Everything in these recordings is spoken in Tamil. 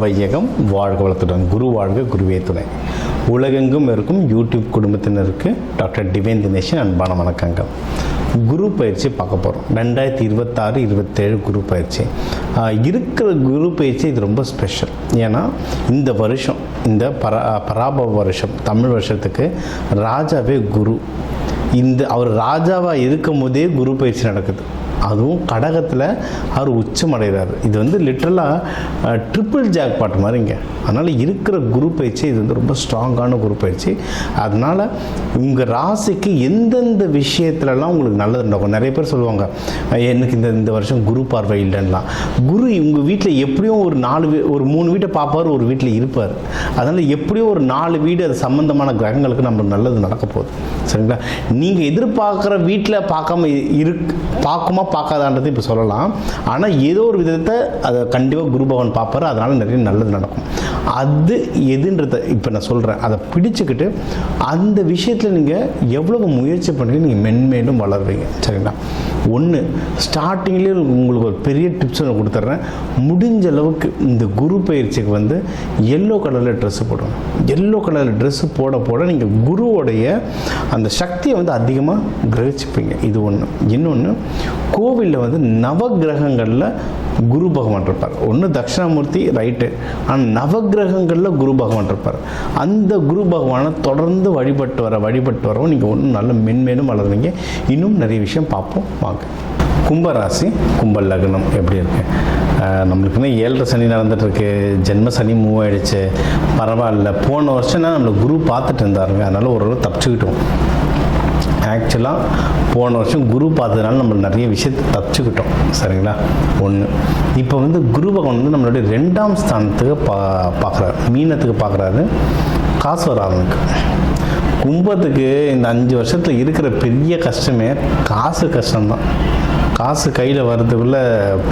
வையகம் வாழ்க வளத்துடன் குரு வாழ்க குருவே துணை. உலகெங்கும் இருக்கும் யூடியூப் குடும்பத்தினருக்கு டாக்டர் டிவைன் தினேஷன் அன்பான வணக்கங்கள். குரு பயிற்சி பார்க்க போகிறோம். 2026-27 குரு பயிற்சி இருக்கிற குரு பயிற்சி இது ரொம்ப ஸ்பெஷல். ஏன்னா இந்த வருஷம் இந்த பராபவ வருஷம் தமிழ் வருஷத்துக்கு ராஜாவே குரு. அவர் ராஜாவாக இருக்கும் போதே குரு பயிற்சி நடக்குது. அதுவும் கடகத்தில் அவர் உச்சமடைகிறார். இது லிட்ரலாக ட்ரிபிள் ஜாக் பாட் மாதிரிங்க. அதனால் இருக்கிற குரு பயிற்சி இது ரொம்ப ஸ்ட்ராங்கான குரு பயிற்சி. அதனால் உங்கள் ராசிக்கு எந்தெந்த விஷயத்துலலாம் உங்களுக்கு நல்லது நடக்கும். நிறைய பேர் சொல்லுவாங்க எனக்கு இந்த வருஷம் குரு பார்வை இல்லைன்னெலாம். குரு உங்கள் வீட்டில் எப்படியும் ஒரு 3 வீட்டை பார்ப்பார், ஒரு வீட்டில் இருப்பார். அதனால் எப்படியும் ஒரு 4 வீடு அது சம்மந்தமான கிரகங்களுக்கு நம்மளுக்கு நல்லது நடக்க போகுது. சரிங்களா? நீங்கள் எதிர்பார்க்குற வீட்டில் பார்க்குமா பார்க்காதான்றது இப்போ சொல்லலாம். ஆனால் ஏதோ ஒரு விதத்தை அதை கண்டிப்பாக குரு பகவான் பார்ப்பார். அதனால் நிறைய நல்லது நடக்கும். அது எதுன்றதை இப்போ நான் சொல்கிறேன். அதை பிடிச்சிக்கிட்டு அந்த விஷயத்தில் நீங்கள் எவ்வளவு முயற்சி பண்ணி நீங்கள் மென்மேலும் வளருவீங்க. சரிங்களா? ஒன்று ஸ்டார்டிங்லேயே உங்களுக்கு ஒரு பெரிய டிப்ஸ் நான் கொடுத்துட்றேன். முடிஞ்ச அளவுக்கு இந்த குரு பயிற்சிக்கு எல்லோ கலரில் ட்ரெஸ்ஸு போடணும். எல்லோ கலரில் ட்ரெஸ்ஸு போட நீங்கள் குருவோடைய அந்த சக்தியை அதிகமாக கிரகிச்சுப்பீங்க. இது ஒன்று. இன்னொன்று, கோவிலில் நவகிரகங்களில் குரு பகவான் இருப்பார். ஒன்று தட்சிணாமூர்த்தி, ரைட்டு. ஆனால் நவகிரகங்களில் குரு பகவான் இருப்பார். அந்த குரு பகவானை தொடர்ந்து வழிபட்டு வரவும் நீங்கள் ஒன்றும் நல்ல மென்மேலும் வளருவீங்க. இன்னும் நிறைய விஷயம் பார்ப்போம் வாங்க. கும்பராசி, கும்ப லக்னம் எப்படி இருக்கு? நம்மளுக்குன்னு 7.5 சனி நடந்துகிட்ருக்கு. ஜென்ம சனி மூவ் ஆகிடுச்சு. பரவாயில்ல. போன வருஷம்னா நம்மளை குரு பார்த்துட்டு இருந்தாருங்க. அதனால் ஓரளவு தப்பிச்சுக்கிட்டோம். ஆக்சுவலாக போன வருஷம் குரு பார்த்ததுனால நம்ம நிறைய விஷயத்தை தப்பிச்சுக்கிட்டோம். சரிங்களா? ஒன்று. இப்போ குரு பகவான் நம்மளுடைய 2ஆம் ஸ்தானத்துக்கு பார்க்குறாரு. மீனத்துக்கு பார்க்குறாரு. காசு வர ஆரம்பிக்கும். கும்பத்துக்கு இந்த 5 வருஷத்தில் இருக்கிற பெரிய கஷ்டமே காசு கஷ்டம்தான். காசு கையில் வர்றதுக்குள்ளே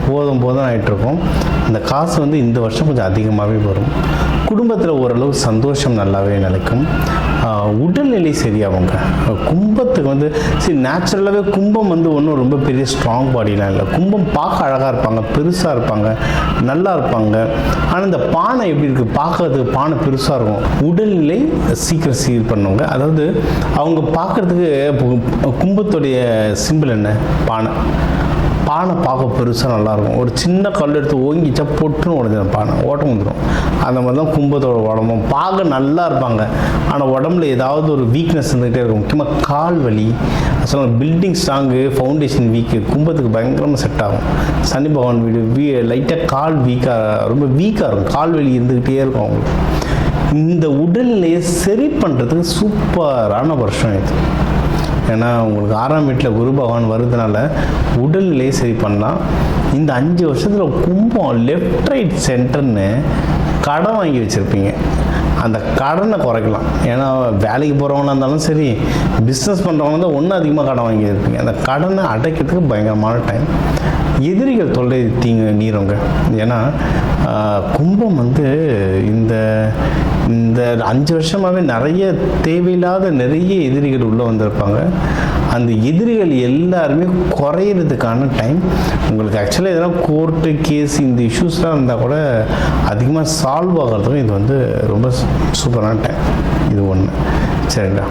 போதும் ஆகிட்டுருக்கோம். அந்த காசு இந்த வருஷம் கொஞ்சம் அதிகமாகவே வரும். குடும்பத்தில் ஓரளவு சந்தோஷம் நல்லாவே நிலைக்கும். உடல்நிலை சரியாகுங்க. கும்பத்துக்கு சரி நேச்சுரலாகவே கும்பம் ஒன்றும் ரொம்ப பெரிய ஸ்ட்ராங் பாடிலாம் இல்லை. கும்பம் பார்க்க அழகாக இருப்பாங்க, பெருசாக இருப்பாங்க, நல்லா இருப்பாங்க. ஆனால் இந்த பானை எப்படி இருக்குது? பார்க்கறதுக்கு பானை பெருசாக இருக்கும். உடல்நிலை சீக்கிரம் சீர் பண்ணுவாங்க. அதாவது அவங்க பார்க்குறதுக்கு கும்பத்துடைய சிம்பிள் என்ன? பானை பார்க்க பெருசாக நல்லாயிருக்கும். ஒரு சின்ன கல் எடுத்து ஓங்கிச்சா பொட்டுன்னு உடஞ்சிடும். பானை ஓட்டம் வந்துடும். அந்த மாதிரி தான் கும்பத்தோட உடம்பும் பார்க்க நல்லா இருப்பாங்க. ஆனால் உடம்புல ஏதாவது ஒரு வீக்னஸ் இருந்துகிட்டே இருக்கும். முக்கியமாக கால் வலி, அசல் பில்டிங் ஸ்ட்ராங்கு, ஃபவுண்டேஷன் வீக்கு கும்பத்துக்கு பயங்கரமாக செட் ஆகும். சனி பகவான் வீடு லைட்டாக கால் ரொம்ப வீக்காக இருக்கும். கால் வலி இருந்துக்கிட்டே இருக்கும் அவங்களுக்கு. இந்த உடல்நிலையை சரி பண்ணுறதுக்கு சூப்பரான வருஷம் இது. ஏன்னா உங்களுக்கு 6ஆம் வீட்டில் குரு பகவான் வருதுனால உடல்நிலையை சரி பண்ணலாம். இந்த 5 வருஷத்தில் கும்பம் லெஃப்ட் ரைட் சென்டர்னு கடன் வாங்கி வச்சுருப்பீங்க. அந்த கடனை குறைக்கலாம். ஏன்னா வேலைக்கு போகிறவங்களாக இருந்தாலும் சரி, பிஸ்னஸ் பண்ணுறவங்க ஒன்றும் அதிகமாக கடன் வாங்கி இருப்பீங்க. அந்த கடனை அடைக்கிறதுக்கு பயங்கரமான டைம். எதிரிகள் தொல்லை நீருங்க. ஏன்னா கும்பம் இந்த 5 வருஷமாகவே நிறைய தேவையில்லாத நிறைய எதிரிகள் உள்ளே வந்திருப்பாங்க. அந்த எதிரிகள் எல்லாருமே குறையிறதுக்கான டைம் உங்களுக்கு. ஆக்சுவலாக எதனா கோர்ட்டு கேஸ் இந்த இஷ்யூஸ்லாம் இருந்தால் கூட அதிகமாக சால்வ் ஆகிறதுக்கும் இது ரொம்ப சூப்பரான டைம். இது ஒன்று. சரிங்களா?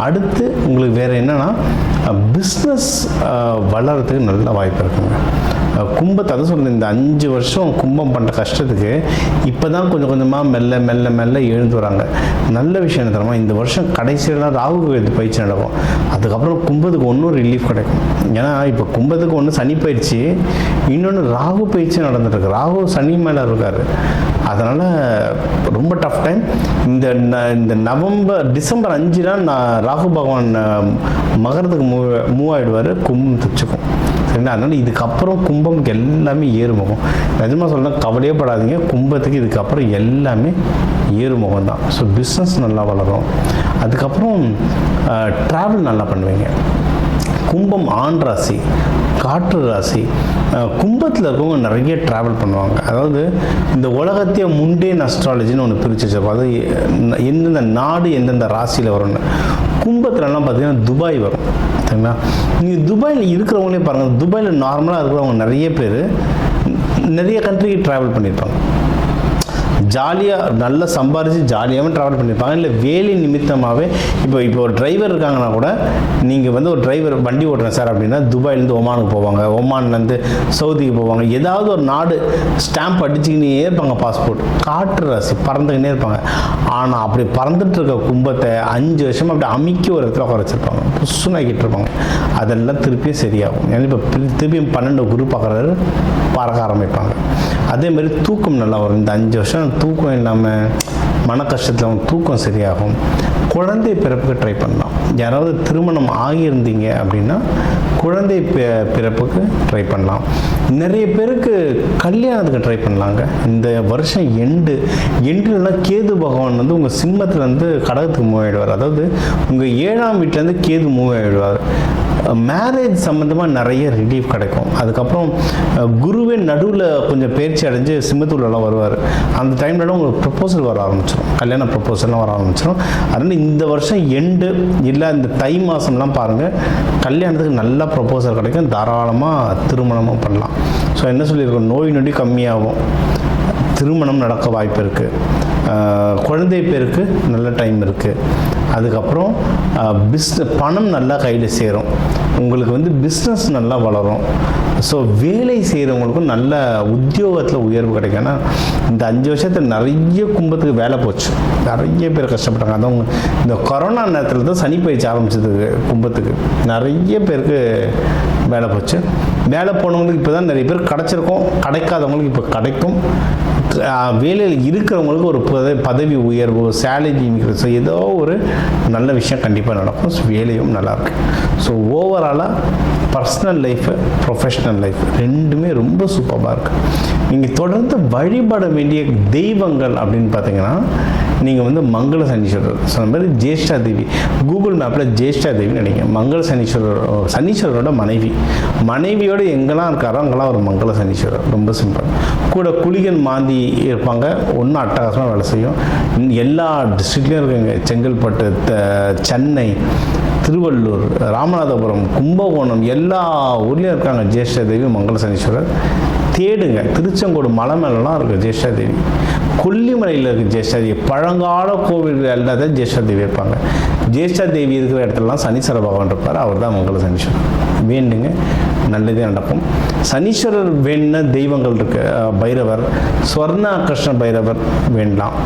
அடுத்து உங்களுக்கு வேறு என்னென்னா பிஸ்னஸ் வளர்கிறதுக்கு நல்ல வாய்ப்பு இருக்குங்க. கும்பத்தை அதை சொல்லுங்கள். இந்த 5 வருஷம் கும்பம் பண்ணுற கஷ்டத்துக்கு இப்போ தான் கொஞ்சம் கொஞ்சமாக மெல்ல எழுந்து வராங்க. நல்ல விஷயம் என்ன தெரியுமா? இந்த வருஷம் கடைசியெல்லாம் ராகு கேது பயிற்சி நடக்கும். அதுக்கப்புறம் கும்பத்துக்கு ஒன்றும் ரிலீஃப் கிடைக்கும். ஏன்னா இப்போ கும்பத்துக்கு ஒன்று சனி பயிற்சி, இன்னொன்று ராகு பயிற்சி நடந்துட்டுருக்கு. ராகு சனி மேலே இருக்கார். அதனால் ரொம்ப டஃப் டைம். இந்த டிசம்பர் 5 ராகு பகவான் மகரத்துக்கு மூவ் ஆகிடுவார். கும்பம் தச்சுக்கும். சரிங்களா? அதனால் இதுக்கப்புறம் கும்பம்க்கு எல்லாமே ஏறுமுகம். நிஜமாக சொல்லலாம், கவலையே படாதீங்க. கும்பத்துக்கு இதுக்கப்புறம் எல்லாமே ஏறுமுகம் தான். ஸோ பிஸ்னஸ் நல்லா வளரும். அதுக்கப்புறம் ட்ராவல் நல்லா பண்ணுவீங்க. கும்பம் ஆண் ராசி, காற்று ராசி. கும்பத்தில் இருக்கவங்க நிறைய ட்ராவல் பண்ணுவாங்க. அதாவது இந்த உலகத்தையே முண்டேன் அஸ்ட்ராலஜின்னு ஒன்று பிரித்து வச்சிருப்போம். அது எந்தெந்த நாடு எந்தெந்த ராசியில் வரும்னு. கும்பத்துலலாம் பார்த்தீங்கன்னா துபாய் வரும். சரிங்களா? நீங்கள் துபாயில் இருக்கிறவங்களே பாருங்கள். துபாயில் நார்மலாக இருக்கிறவங்க நிறைய பேர் நிறைய கண்ட்ரிக்கு ட்ராவல் பண்ணியிருப்பாங்க. ஜாலியாக நல்லா சம்பாரித்து ஜாலியாகவும் ட்ராவல் பண்ணியிருப்பாங்க. இல்லை வேலை நிமித்தமாகவே இப்போ ஒரு டிரைவர் இருக்காங்கன்னா கூட, நீங்கள் வந்து ஒரு டிரைவர் வண்டி ஓட்டுறேன் சார் அப்படின்னா துபாயிலேருந்து ஒமானுக்கு போவாங்க, ஒமான்லேருந்து சவுதிக்கு போவாங்க. ஏதாவது ஒரு நாடு ஸ்டாம்ப் அடிச்சுக்கினே இருப்பாங்க, பாஸ்போர்ட் காற்று ராசி பறந்துக்கினே இருப்பாங்க. ஆனால் அப்படி பறந்துட்டு இருக்க கும்பத்தை 5 வருஷமாக அப்படி அமுக்கி ஒரு இடத்துல குறைச்சிருப்பாங்க, புஷ்ஷுனாக்கிட்டு இருப்பாங்க. அதெல்லாம் திருப்பியும் சரியாகும். ஏன்னா இப்போ திருப்பியும் 12 குரு பார்க்குறாரு, பறக்க ஆரம்பிப்பாங்க. அதேமாதிரி தூக்கம் நல்லா வரும். இந்த 5 வருஷம் தூக்கம் இல்லாமல் மன கஷ்டத்தில் அவங்க தூக்கம் சரியாகும். குழந்தை பிறப்புக்கு ட்ரை பண்ணலாம். யாராவது திருமணம் ஆகியிருந்தீங்க அப்படின்னா குழந்தை பிறப்புக்கு ட்ரை பண்ணலாம். நிறைய பேருக்கு கல்யாணத்துக்கு ட்ரை பண்ணலாங்க. இந்த வருஷம் எண்டுலாம் கேது பகவான் வந்து உங்கள் சிம்மத்துலேருந்து கடகத்துக்கு மூவ் ஆகிடுவார். அதாவது உங்கள் 7ஆம் வீட்டிலேருந்து கேது மூவ் ஆகிடுவார். மேரேஜ் சம்மந்தமாக நிறைய ரிலீஃப் கிடைக்கும். அதுக்கப்புறம் குருவே நடுவில் கொஞ்சம் பயிற்சி அடைஞ்சு சிம்மத்தூர்லாம் வருவார். அந்த டைம்லலாம் உங்களுக்கு ப்ரப்போசல் வர ஆரம்பிச்சிடும், கல்யாண ப்ரப்போசல்லாம் வர ஆரம்பிச்சிடும். அதனால் இந்த வருஷம் எண்டு இல்லை இந்த தை மாதம்லாம் பாருங்கள், கல்யாணத்துக்கு நல்லா ப்ரப்போசல் கிடைக்கும், தாராளமாக திருமணமும் பண்ணலாம். ஸோ என்ன சொல்லியிருக்கோம், நோய் நொடி கம்மியாகும், திருமணம் நடக்க வாய்ப்பு இருக்குது, குழந்தை பேருக்கு நல்ல டைம் இருக்குது. அதுக்கப்புறம் பணம் நல்லா கையில் சேரும், உங்களுக்கு வந்து பிஸ்னஸ் நல்லா வளரும். ஸோ வேலை செய்கிறவங்களுக்கும் நல்ல உத்தியோகத்தில் உயர்வு கிடைக்கும். ஏன்னா இந்த 5 வருஷத்தில் நிறைய கும்பத்துக்கு வேலை போச்சு, நிறைய பேர் கஷ்டப்பட்டாங்க. அதுவும் இந்த கொரோனா நேரத்தில் தான் சனி பயிற்சி ஆரம்பிச்சது கும்பத்துக்கு, நிறைய பேருக்கு வேலை போச்சு. வேலை போனவங்களுக்கு இப்போ தான் நிறைய பேர் கிடச்சிருக்கோம், கிடைக்காதவங்களுக்கு இப்போ கிடைக்கும். வேலையில் இருக்கிறவங்களுக்கு ஒரு பதவி உயர்வு, சேலரி இன்க்ரீஸ், ஏதோ ஒரு நல்ல விஷயம் கண்டிப்பாக நடக்கும். ஸோ வேலையும் நல்லாயிருக்கு. ஸோ ஓவராலாக பர்சனல் லைஃபு, ப்ரொஃபஷ்னல் லைஃப் ரெண்டுமே ரொம்ப சூப்பராக இருக்குது. நீங்கள் தொடர்ந்து வழிபட வேண்டிய தெய்வங்கள் அப்படின்னு பார்த்தீங்கன்னா, நீங்கள் வந்து மங்கள சனீஸ்வரர் சொன்ன மாதிரி ஜேஷ்டா தேவி, கூகுள் மேப்பில் ஜேஷ்டா தேவின்னு நினைங்க. மங்கள சனீஸ்வரர், சனீஸ்வரரோட மனைவியோடு எங்கெல்லாம் இருக்காரோ அங்கெல்லாம் ஒரு மங்கள சனீஸ்வரர், ரொம்ப சிம்பிள். கூட குளிகன் மாந்தி இருப்பாங்க, ஒன்றும் அட்டகாசமாக வேலை செய்யும். எல்லா டிஸ்ட்ரிக்ட்லேயும் இருக்குங்க, செங்கல்பட்டு, சென்னை, திருவள்ளூர், ராமநாதபுரம், கும்பகோணம், எல்லா ஊர்லேயும் இருக்காங்க ஜேஷ்டா தேவி, மங்கள சனீஸ்வரர். தேடுங்க, திருச்செங்கோடு மலை மேலாம் இருக்குது ஜேஷ்டா தேவி, கொல்லிமலையில் இருக்குது ஜேஷ்டா தேவி, பழங்கால கோவில் எல்லாத ஜேஷ்டா தேவி இருப்பாங்க. ஜேஷ்டா தேவி இருக்கிற இடத்துலலாம் சனீஸ்வர பகவான் இருப்பார், அவர் தான் மங்கள சனீஸ்வரர். வேண்டுங்க, நல்லதே நடக்கும். சனீஸ்வரர் வேண்ட தெய்வங்கள் இருக்குது, பைரவர், ஸ்வர்ண கிருஷ்ண பைரவர் வேண்டலாம்.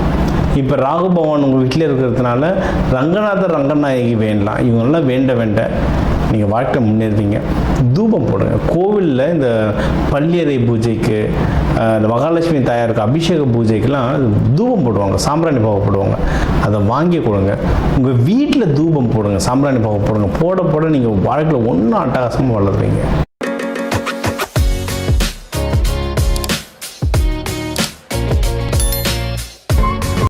இப்போ ராகு பகவான் உங்கள் வீட்டில் இருக்கிறதுனால ரங்கநாதர், ரங்கநாயகி வேண்டலாம். இவங்கெல்லாம் வேண்ட நீங்கள் வாழ்க்கை முன்னேறுவீங்க. தூபம் போடுங்க கோவிலில். இந்த பள்ளியறை பூஜைக்கு, இந்த மகாலட்சுமி தாயாருக்கு அபிஷேக பூஜைக்கெல்லாம் தூபம் போடுவாங்க, சாம்பிராணி பாவை போடுவாங்க. அதை வாங்கி கொடுங்க. உங்கள் வீட்டில் தூபம் போடுங்க, சாம்பிராணி பாவை போடுங்க. போட நீங்கள் வாழ்க்கையில் ஒன்றும் அட்டகாசமாக வளருவீங்க.